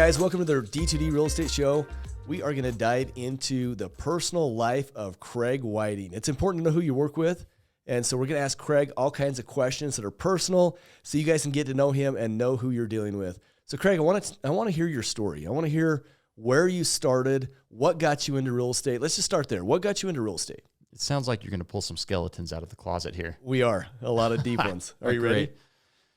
guys, welcome to the D2D Real Estate Show. We are going to dive into the personal life of Craig Whiting. It's important to know who you work with, and so we're going to ask Craig all kinds of questions that are personal so you guys can get to know him and know who you're dealing with. So Craig, I want to hear your story. I want to hear where you started, what got you into real estate. Let's just start there. What got you into real estate? It sounds like you're going to pull some skeletons out of the closet here. We are. A lot of deep ones. Are you ready?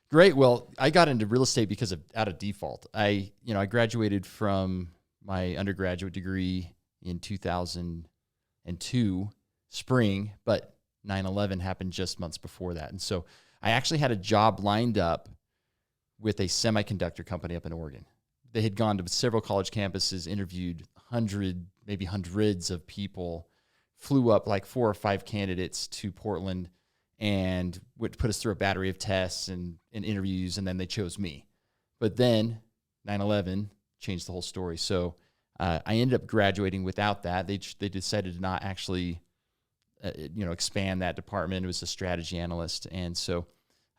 Great. Well, I got into real estate because out of default. I graduated from my undergraduate degree in 2002 spring, but 9/11 happened just months before that. And so I actually had a job lined up with a semiconductor company up in Oregon. They had gone to several college campuses, interviewed hundreds of people, flew up like 4 or 5 candidates to Portland, and would put us through a battery of tests and interviews, and then they chose me. But then 9/11 changed the whole story. So I ended up graduating without that. They decided to not actually expand that department. It was a strategy analyst. And so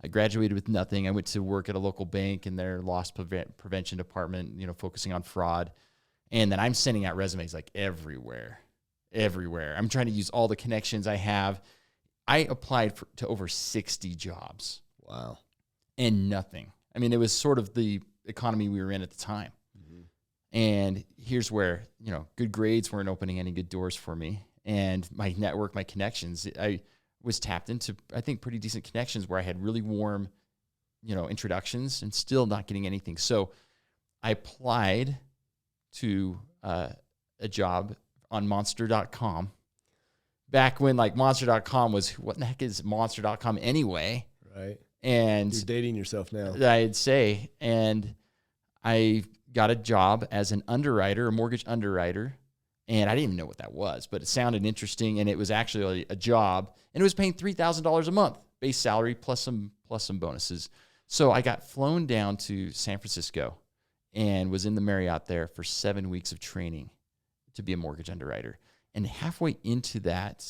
I graduated with nothing. I went to work at a local bank in their loss prevention department, focusing on fraud. And then I'm sending out resumes like everywhere. I'm trying to use all the connections I have. I applied to over 60 jobs. Wow. And nothing. I mean, it was sort of the economy we were in at the time. Mm-hmm. And here's where, good grades weren't opening any good doors for me. And my network, my connections, I was tapped into, I think, pretty decent connections where I had really warm, introductions and still not getting anything. So I applied to a job on monster.com. Back when monster.com was, what the heck is monster.com anyway? Right. And you're dating yourself now. I'd say. And I got a job as an underwriter, a mortgage underwriter. And I didn't even know what that was, but it sounded interesting. And it was actually a job, and it was paying $3,000 a month, base salary plus some bonuses. So I got flown down to San Francisco and was in the Marriott there for 7 weeks of training to be a mortgage underwriter. And halfway into that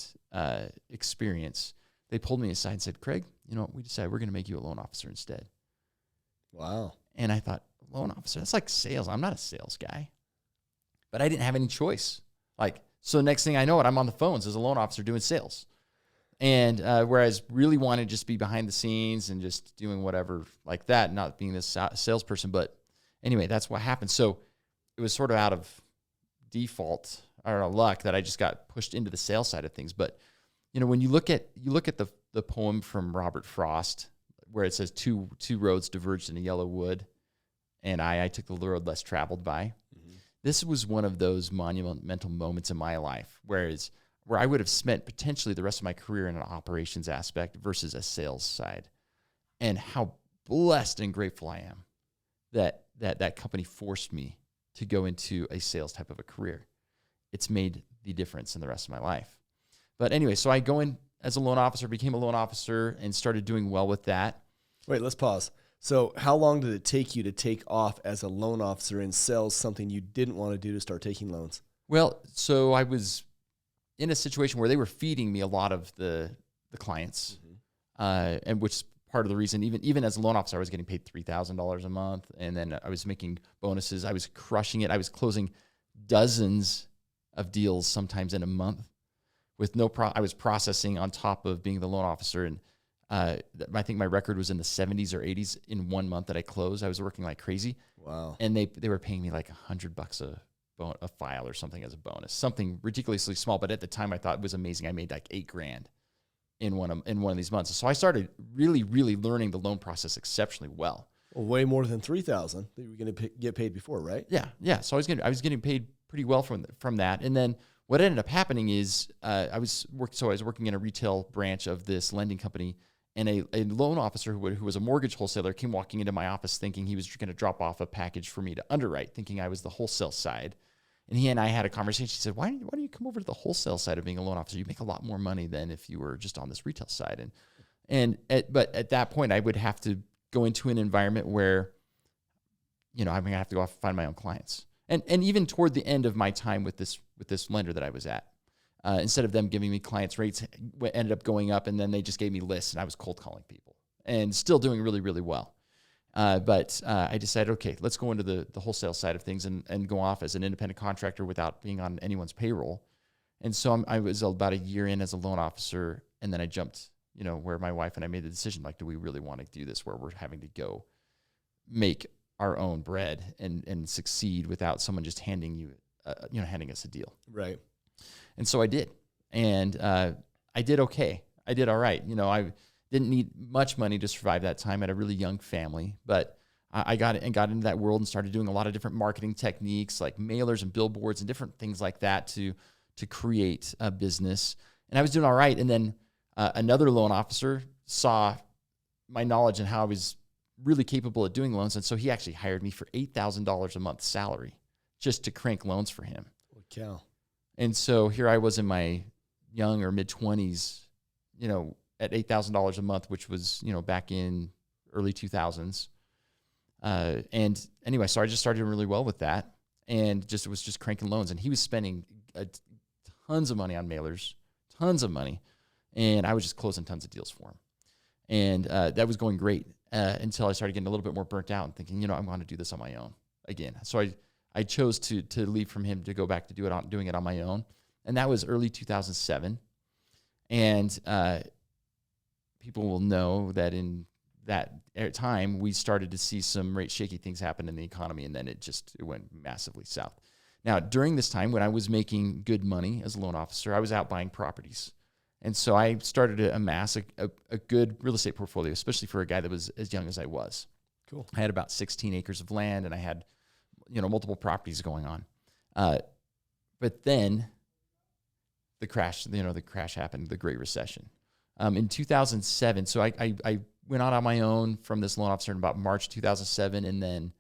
experience, they pulled me aside and said, Craig, we decided we're going to make you a loan officer instead. Wow. And I thought, loan officer, that's like sales. I'm not a sales guy. But I didn't have any choice. So next thing I know, I'm on the phones as a loan officer doing sales. And whereas really wanted to just be behind the scenes and just doing whatever like that, not being this salesperson. But anyway, that's what happened. So it was sort of out of default or luck that I just got pushed into the sales side of things. But when you look at the poem from Robert Frost, where it says two roads diverged in a yellow wood, and I took the road less traveled by. Mm-hmm. This was one of those monumental moments in my life, where I would have spent potentially the rest of my career in an operations aspect versus a sales side, and how blessed and grateful I am that company forced me to go into a sales type of a career. It's made the difference in the rest of my life. But anyway, so I go in as a loan officer, became a loan officer, and started doing well with that. Wait, let's pause. So how long did it take you to take off as a loan officer and sell something you didn't want to do to start taking loans? Well, so I was in a situation where they were feeding me a lot of the clients, mm-hmm. And which is part of the reason, even as a loan officer, I was getting paid $3,000 a month, and then I was making bonuses. I was crushing it. I was closing dozens of deals sometimes in a month with I was processing on top of being the loan officer. And I think my record was in the 70s or 80s in 1 month that I closed. I was working like crazy. Wow. And they were paying me like $100 a file or something as a bonus, something ridiculously small. But at the time I thought it was amazing. I made like $8,000 in one of these months. So I started really, really learning the loan process exceptionally well. Well, way more than $3,000 that you were going to get paid before, right? Yeah. So I was getting paid pretty well from that. And then what ended up happening is I was working in a retail branch of this lending company, and a loan officer who was a mortgage wholesaler came walking into my office thinking he was going to drop off a package for me to underwrite, thinking I was the wholesale side. And he and I had a conversation. He said, why don't you come over to the wholesale side of being a loan officer? You make a lot more money than if you were just on this retail side. But at that point, I would have to go into an environment where, I'm going to have to go off and find my own clients. And even toward the end of my time with this lender that I was at, instead of them giving me clients, rates ended up going up, and then they just gave me lists, and I was cold calling people and still doing really, really well. But I decided, okay, let's go into the wholesale side of things and go off as an independent contractor without being on anyone's payroll. And so I was about a year in as a loan officer, and then I jumped, where my wife and I made the decision, like, do we really want to do this where we're having to go make our own bread and succeed without someone just handing us a deal. Right. And so I did. And I did okay. I did all right. I didn't need much money to survive that time. I had a really young family, but I got into that world and started doing a lot of different marketing techniques like mailers and billboards and different things like that to create a business. And I was doing all right. And then another loan officer saw my knowledge and how I was really capable of doing loans. And so he actually hired me for $8,000 a month salary just to crank loans for him. Holy cow. And so here I was in my young or mid 20s, at $8,000 a month, which was, back in early 2000s. And anyway, so I just started doing really well with that and was just cranking loans. And he was spending tons of money on mailers, tons of money. And I was just closing tons of deals for him. And that was going great until I started getting a little bit more burnt out and thinking, I'm going to do this on my own again. So I chose to leave from him to go back to doing it on my own. And that was early 2007. And people will know that in that time, we started to see some shaky things happen in the economy, and then it went massively south. Now, during this time when I was making good money as a loan officer, I was out buying properties. And so I started to amass a good real estate portfolio, especially for a guy that was as young as I was. Cool. I had about 16 acres of land, and I had, multiple properties going on. But then the crash happened, the Great Recession. In 2007, so I went out on my own from this loan officer in about March 2007, and then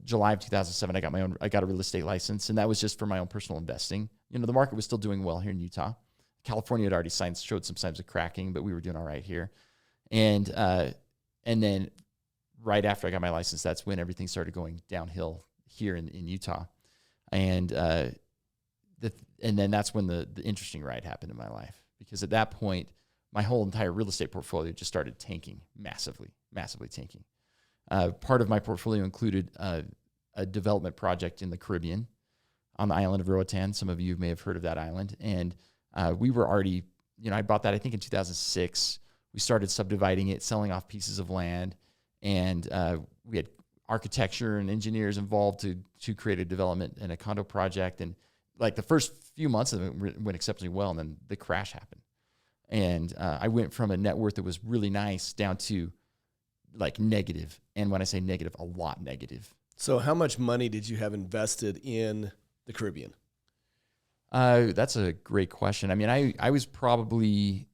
July of 2007, I got a real estate license, and that was just for my own personal investing. The market was still doing well here in Utah. California had already showed some signs of cracking, but we were doing all right here. And then right after I got my license, that's when everything started going downhill here in Utah. And then that's when the interesting ride happened in my life, because at that point, my whole entire real estate portfolio just started tanking, massively tanking. Part of my portfolio included a development project in the Caribbean on the island of Roatan. Some of you may have heard of that island. And we were already, I bought that, I think, in 2006. We started subdividing it, selling off pieces of land. And we had architecture and engineers involved to create a development and a condo project. And like the first few months of it went exceptionally well. And then the crash happened. And I went from a net worth that was really nice down to like negative. And when I say negative, a lot negative. So how much money did you have invested in the Caribbean? That's a great question. I mean, I was probably,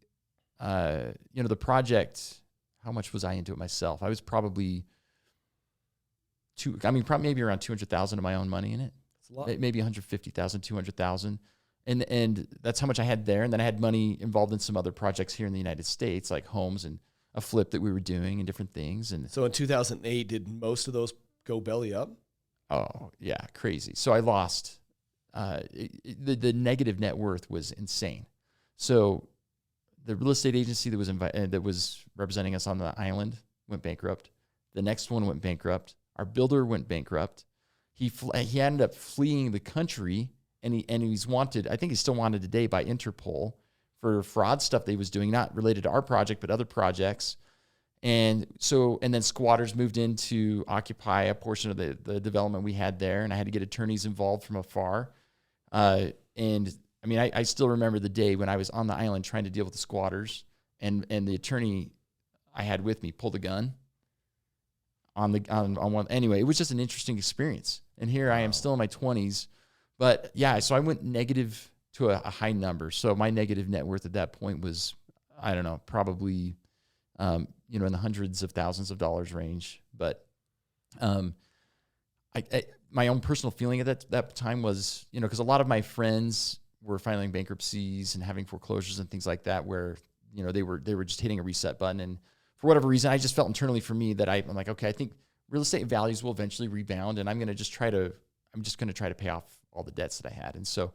the project, how much was I into it myself? I was probably maybe around 200,000 of my own money in it. That's a lot. Maybe 150,000, 200,000. And that's how much I had there. And then I had money involved in some other projects here in the United States, like homes and a flip that we were doing and different things. And so in 2008, did most of those go belly up? Oh yeah, crazy. So I lost, the negative net worth was insane. So the real estate agency that was representing us on the island went bankrupt. The next one went bankrupt. Our builder went bankrupt. He ended up fleeing the country, and he's wanted. I think he's still wanted today by Interpol for fraud stuff that he was doing, not related to our project but other projects. And then squatters moved in to occupy a portion of the development we had there, and I had to get attorneys involved from afar. And I mean, I still remember the day when I was on the island trying to deal with the squatters, and the attorney I had with me pulled a gun on one. Anyway, it was just an interesting experience. And here I am still in my 20s, but yeah, so I went negative to a high number. So my negative net worth at that point was, I don't know, probably, in the hundreds of thousands of dollars range. But my own personal feeling at that time was, because a lot of my friends were filing bankruptcies and having foreclosures and things like that, where, they were just hitting a reset button. And for whatever reason, I just felt internally for me that I'm like, okay, I think real estate values will eventually rebound, and I'm just going to try to pay off all the debts that I had. And so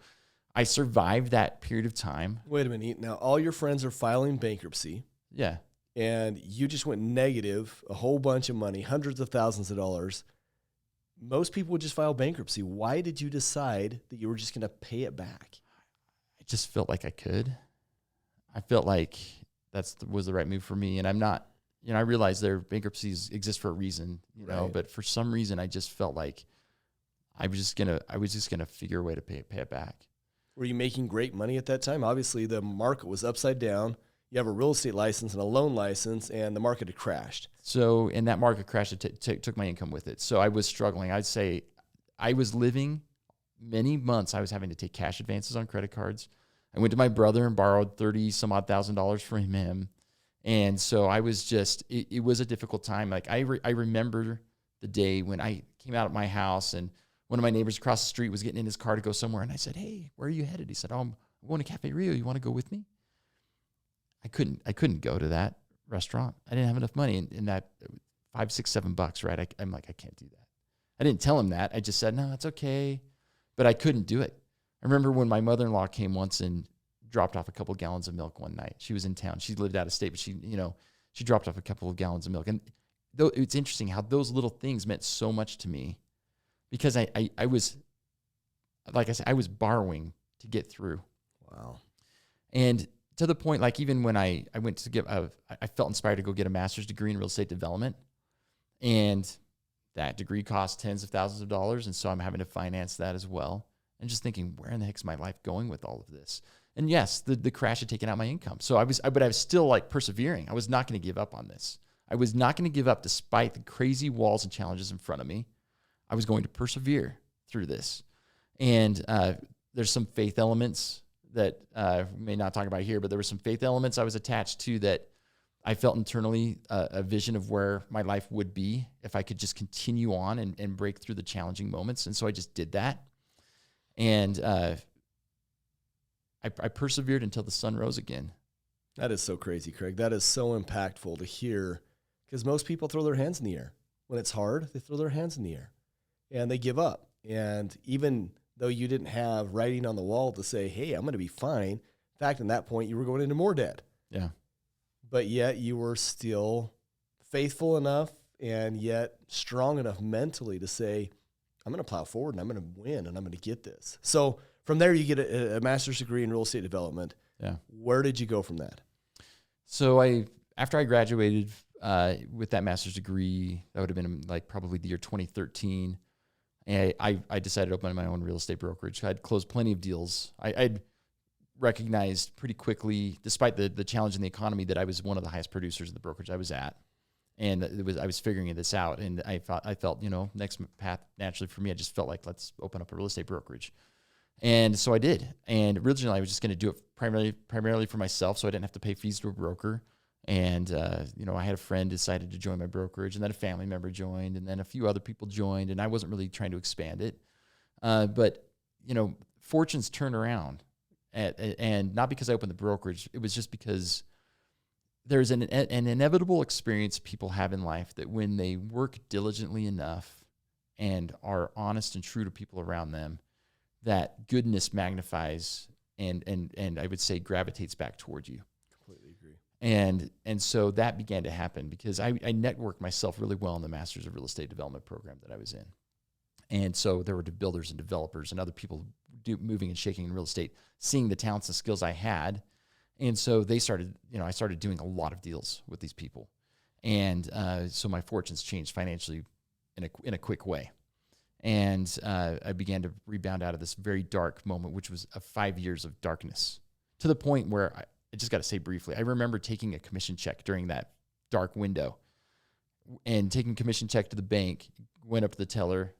I survived that period of time. Wait a minute. Now, all your friends are filing bankruptcy. Yeah. and you just went negative a whole bunch of money, hundreds of thousands of dollars, most people would just file bankruptcy. Why did you decide that you were just going to pay it back? I just felt like I could. I felt like was the right move for me. And I'm not, I realize their bankruptcies exist for a reason, Right. but for some reason I just felt like I was just gonna figure a way to pay it back. Were you making great money at that time? Obviously, the market was upside down. You have a real estate license and a loan license, and the market had crashed. So, in that market crash, it took my income with it. So I was struggling. I'd say I was living many months. I was having to take cash advances on credit cards. I went to my brother and borrowed $30-some odd thousand from him. And so I was just, it was a difficult time. Like I remember the day when I came out of my house and one of my neighbors across the street was getting in his car to go somewhere. And I said, "Hey, where are you headed?" He said, "Oh, I'm going to Cafe Rio. You want to go with me?" I couldn't go to that restaurant. I didn't have enough money in that $5, $6, $7, right? I'm like, I can't do that. I didn't tell him that. I just said, "No, it's okay." But I couldn't do it. I remember when my mother-in-law came once and dropped off a couple of gallons of milk one night. She was in town. She lived out of state, but she dropped off a couple of gallons of milk. And though it's interesting how those little things meant so much to me because I was, like I said, I was borrowing to get through. Wow. And to the point, like even when I went to I felt inspired to go get a master's degree in real estate development. And that degree cost tens of thousands of dollars. And so I'm having to finance that as well. And just thinking, where in the heck is my life going with all of this? And yes, the crash had taken out my income. So but I was still like persevering. I was not going to give up on this. I was not going to give up despite the crazy walls and challenges in front of me. I was going to persevere through this. And there's some faith elements that we may not talk about here, but there were some faith elements I was attached to that I felt internally a vision of where my life would be if I could just continue on and break through the challenging moments. And so I just did that. And I persevered until the sun rose again. That is so crazy, Craig. That is so impactful to hear because most people throw their hands in the air. When it's hard, they throw their hands in the air and they give up. And even though you didn't have writing on the wall to say, "Hey, I'm going to be fine." In fact, in that point, you were going into more debt. Yeah. But yet you were still faithful enough and yet strong enough mentally to say, "I'm going to plow forward and I'm going to win and I'm going to get this." So from there, you get a master's degree in real estate development. Yeah. Where did you go from that? So after I graduated with that master's degree, that would have been like probably the year 2013. And I decided to open my own real estate brokerage. I'd closed plenty of deals. I'd recognized pretty quickly, despite the challenge in the economy, that I was one of the highest producers in the brokerage I was at. And I was figuring this out. And I felt, next path naturally for me, I just felt like, let's open up a real estate brokerage. And so I did. And originally I was just going to do it primarily for myself, so I didn't have to pay fees to a broker. And, I had a friend decided to join my brokerage, and then a family member joined, and then a few other people joined, and I wasn't really trying to expand it. But fortunes turned around, and not because I opened the brokerage. It was just because there's an inevitable experience people have in life that when they work diligently enough and are honest and true to people around them, that goodness magnifies and I would say gravitates back toward you. Completely agree. And so that began to happen because I networked myself really well in the Masters of Real Estate Development program that I was in. And so there were builders and developers and other people moving and shaking in real estate, seeing the talents and skills I had. And so they started, I started doing a lot of deals with these people. And so my fortunes changed financially in a quick way. And I began to rebound out of this very dark moment, which was 5 years of darkness, to the point where I just got to say briefly, I remember taking a commission check during that dark window and taking a commission check to the bank, went up to the teller.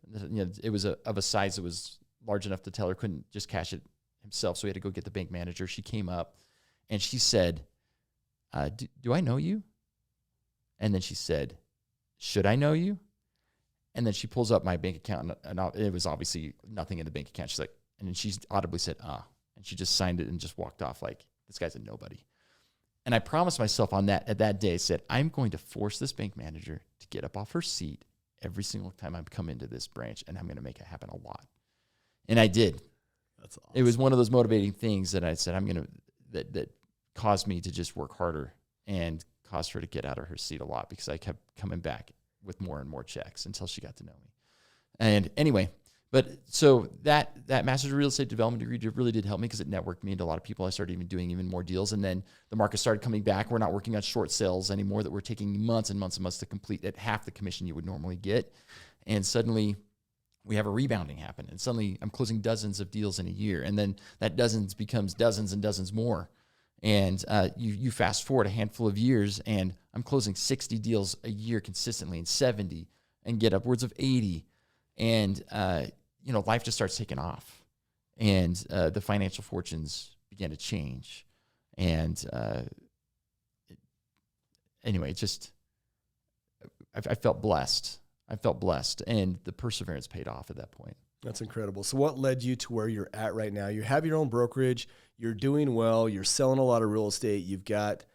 It was of a size that was large enough the teller couldn't just cash it himself, so he had to go get the bank manager. She came up and she said, do I know you? And then she said, should I know you? And then she pulls up my bank account, and it was obviously nothing in the bank account. She's like, and then she audibly said, and she just signed it and just walked off like, this guy's a nobody. And I promised myself at that day, said, I'm going to force this bank manager to get up off her seat every single time I come into this branch, and I'm going to make it happen a lot. And I did. That's awesome. It was one of those motivating things that I said, that caused me to just work harder and caused her to get out of her seat a lot because I kept coming back with more and more checks until she got to know me. And anyway, but so that master's of real estate development degree really did help me because it networked me into a lot of people. I started even doing even more deals. And then the market started coming back. We're not working on short sales anymore that we're taking months and months and months to complete at half the commission you would normally get. And suddenly we have a rebounding happen. And suddenly I'm closing dozens of deals in a year. And then that dozens becomes dozens and dozens more. And you fast forward a handful of years and I'm closing 60 deals a year consistently and 70 and get upwards of 80. And, life just starts taking off, and the financial fortunes began to change. And anyway, I felt blessed. And the perseverance paid off at that point. That's incredible. So what led you to where you're at right now? You have your own brokerage. You're doing well. You're selling a lot of real estate. You've got,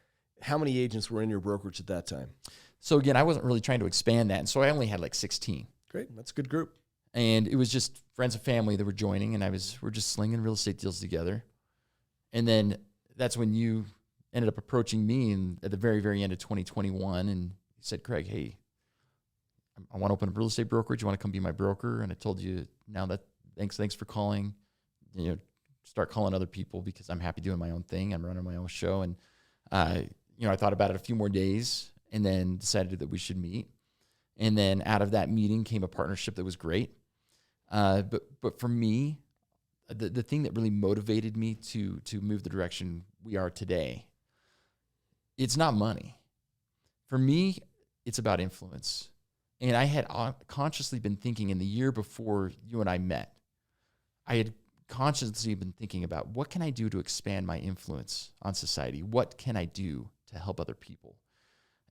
how many agents were in your brokerage at that time? So again, I wasn't really trying to expand that. And so I only had like 16. Great. That's a good group. And it was just friends and family that were joining, and we're just slinging real estate deals together. And then that's when you ended up approaching me at the very, very end of 2021, and you said, Craig, hey, I want to open a real estate brokerage. You want to come be my broker? And I told you, now that thanks for calling. Start calling other people because I'm happy doing my own thing. I'm running my own show. And I thought about it a few more days and then decided that we should meet. And then out of that meeting came a partnership that was great. But for me, the thing that really motivated me to move the direction we are today, it's not money. For me, it's about influence. And I had consciously been thinking in the year before you and I met, I had consciously been thinking about what can I do to expand my influence on society? What can I do to help other people?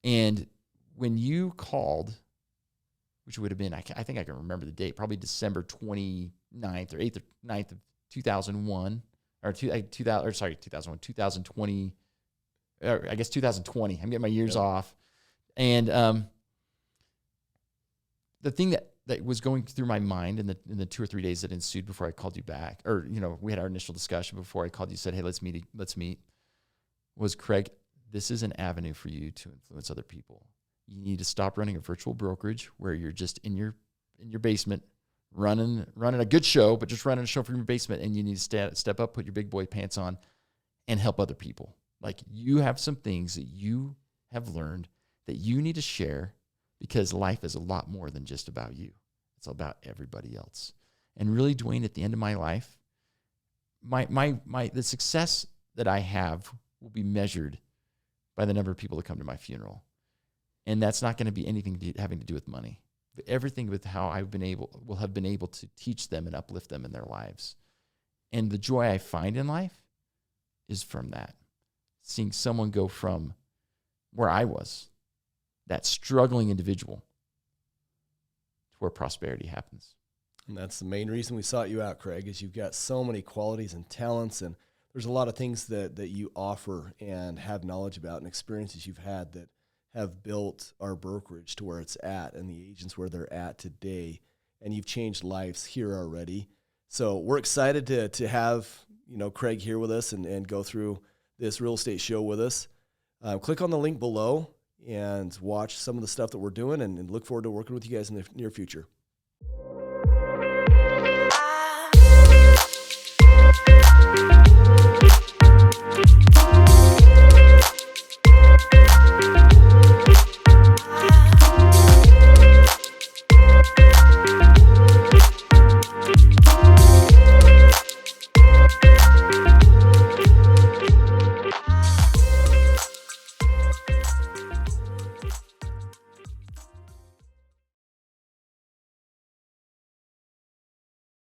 And when you called, which would have been, I think I can remember the date, probably December 29th or 8th or 9th of 2001, or 2020, or I guess 2020. I'm getting my years off. And the thing that was going through my mind in the 2 or 3 days that ensued before I called you back, or, we had our initial discussion before I called you, said, hey, let's meet, was, Craig, this is an avenue for you to influence other people. You need to stop running a virtual brokerage where you're just in your basement running a good show, but just running a show from your basement. And you need to step up, put your big boy pants on, and help other people. Like, you have some things that you have learned that you need to share, because life is a lot more than just about you. It's about everybody else. And really, Dwayne, at the end of my life, the success that I have will be measured by the number of people that come to my funeral. And that's not going to be anything having to do with money, but everything with how will have been able to teach them and uplift them in their lives. And the joy I find in life is from that, seeing someone go from where I was, that struggling individual, to where prosperity happens. And that's the main reason we sought you out, Craig, is you've got so many qualities and talents, and there's a lot of things that you offer and have knowledge about and experiences you've had that have built our brokerage to where it's at and the agents where they're at today. And you've changed lives here already. So we're excited to have, Craig here with us and go through this real estate show with us. Click on the link below and watch some of the stuff that we're doing, and look forward to working with you guys in the near future.